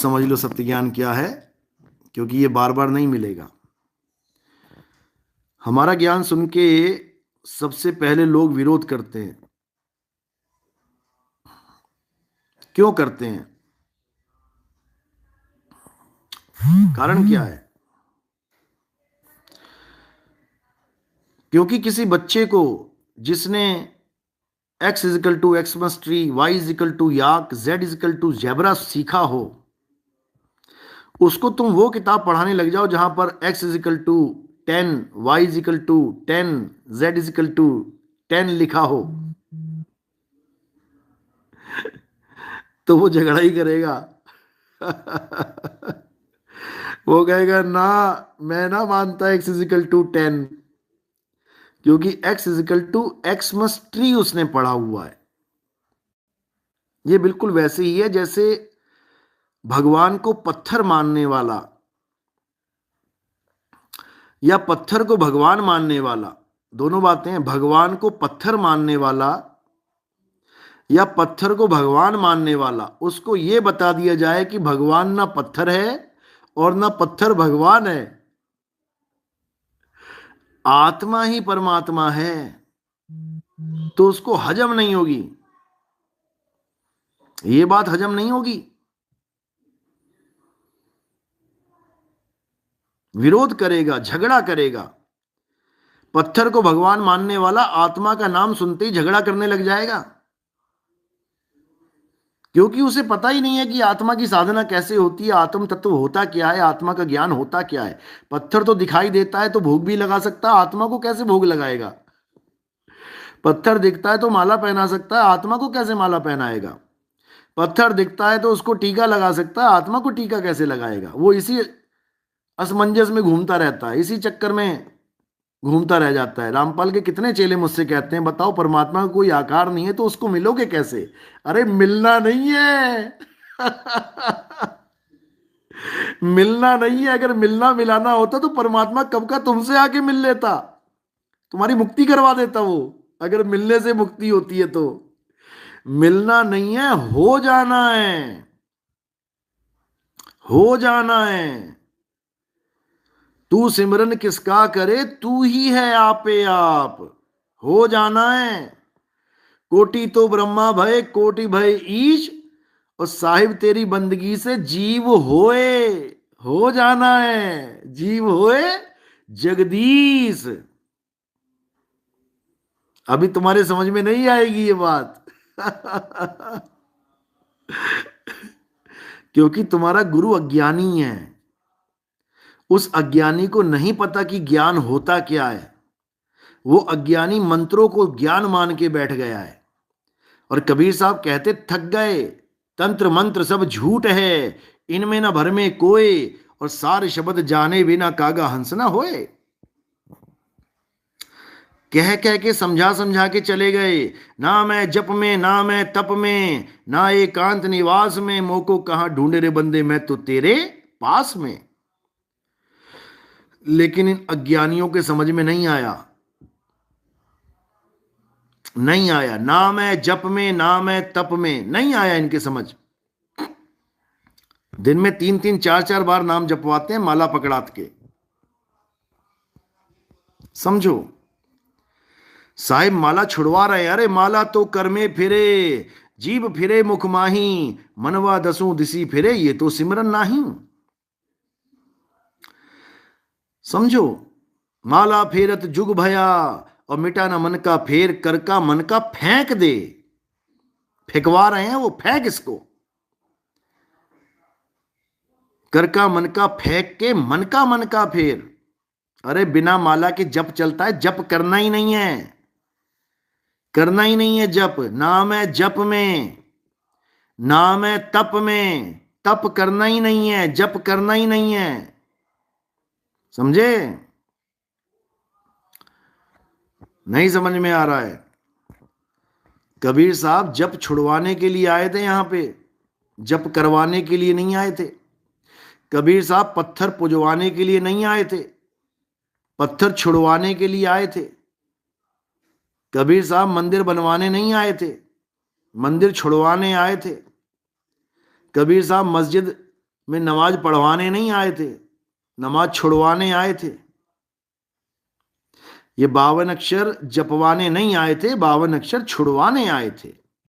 समझ लो सत्य ज्ञान क्या है, क्योंकि ये बार बार नहीं मिलेगा। हमारा ज्ञान सुन के सबसे पहले लोग विरोध करते हैं। क्यों करते हैं? कारण क्या है? क्योंकि किसी बच्चे को जिसने x equal to Xmas tree, Y equal to yak, z equal to zebra सीखा हो, उसको तुम वो किताब पढ़ाने लग जाओ जहां पर x equal to 10, Y equal to 10, z equal to 10 लिखा हो, तो वो झगड़ा ही करेगा। वो कहेगा ना, मैं ना मानता x इजिकल टू 10, क्योंकि x equal to Xmas tree उसने पढ़ा हुआ है। ये बिल्कुल वैसे ही है जैसे भगवान को पत्थर मानने वाला या पत्थर को भगवान मानने वाला, दोनों बातें हैं। भगवान को पत्थर मानने वाला या पत्थर को भगवान मानने वाला, उसको यह बता दिया जाए कि भगवान ना पत्थर है और ना पत्थर भगवान है, आत्मा ही परमात्मा है, तो उसको हजम नहीं होगी, ये बात हजम नहीं होगी, विरोध करेगा, झगड़ा करेगा। पत्थर को भगवान मानने वाला आत्मा का नाम सुनते ही झगड़ा करने लग जाएगा, क्योंकि उसे पता ही नहीं है कि आत्मा की साधना कैसे होती है, आत्म तत्व होता क्या है, आत्मा का ज्ञान होता क्या है। पत्थर तो दिखाई देता है तो भोग भी लगा सकता है, आत्मा को कैसे भोग लगाएगा? पत्थर दिखता है तो माला पहना सकता है, आत्मा को कैसे माला पहनाएगा? पत्थर दिखता है तो उसको टीका लगा सकता है, आत्मा को टीका कैसे लगाएगा? वो इसी असमंजस में घूमता रहता है, इसी चक्कर में घूमता रह जाता है। रामपाल के कितने चेले मुझसे कहते हैं, बताओ परमात्मा का कोई आकार नहीं है तो उसको मिलोगे कैसे? अरे मिलना नहीं है। मिलना नहीं है, अगर मिलना मिलाना होता तो परमात्मा कब का तुमसे आके मिल लेता, तुम्हारी मुक्ति करवा देता वो, अगर मिलने से मुक्ति होती है तो। मिलना नहीं है, हो जाना है, हो जाना है। तू सिमरन किसका करे, तू ही है आपे आप, हो जाना है। कोटि तो ब्रह्मा भय, कोटि भय ईश, और साहिब तेरी बंदगी से जीव होए, हो जाना है, जीव होए जगदीश। अभी तुम्हारे समझ में नहीं आएगी ये बात। क्योंकि तुम्हारा गुरु अज्ञानी है, उस अज्ञानी को नहीं पता कि ज्ञान होता क्या है। वो अज्ञानी मंत्रों को ज्ञान मान के बैठ गया है। और कबीर साहब कहते, थक गए तंत्र मंत्र सब झूठ है, इनमें न भर में कोय, और सार शब्द जाने बिना कागा हंस ना होए। कह कह के समझा समझा के चले गए, ना मैं जप में, ना मैं तप में, ना एकांत निवास में, मोको कहां ढूंढे रे बंदे मैं तो तेरे पास में। लेकिन इन अज्ञानियों के समझ में नहीं आया, नहीं आया। ना मैं जप में, ना मैं तप में, नहीं आया इनके समझ। दिन में 3-3 4-4 बार नाम जपवाते हैं माला पकड़ात के, समझो। साहिब माला छुड़वा रहे हैं, अरे माला तो कर में फिरे, जीभ फिरे मुख माही, मनवा दसों दिसी फिरे, ये तो सिमरन नाही। समझो, माला फेरत जुग भया, और मिटा ना मन का फेर, कर का मन का फेंक दे। फेंकवा रहे हैं वो, फेंक इसको, कर का मन का फेंक के मन का फेर। अरे बिना माला के जप चलता है? जप करना ही नहीं है, करना ही नहीं है जप। नाम है जप में, नाम है तप में, तप करना ही नहीं है, जप करना ही नहीं है, समझे? नहीं समझ में आ रहा है? कबीर साहब जप छुड़वाने के लिए आए थे यहां पे, जप करवाने के लिए नहीं आए थे। कबीर साहब पत्थर पुजवाने के लिए नहीं आए थे, पत्थर छुड़वाने के लिए आए थे। कबीर साहब मंदिर बनवाने नहीं आए थे, मंदिर छुड़वाने आए थे। कबीर साहब मस्जिद में नमाज पढ़वाने नहीं आए थे, नमाज छुड़वाने आए थे। ये 52 अक्षर जपवाने नहीं आए थे, 52 अक्षर छुड़वाने आए थे।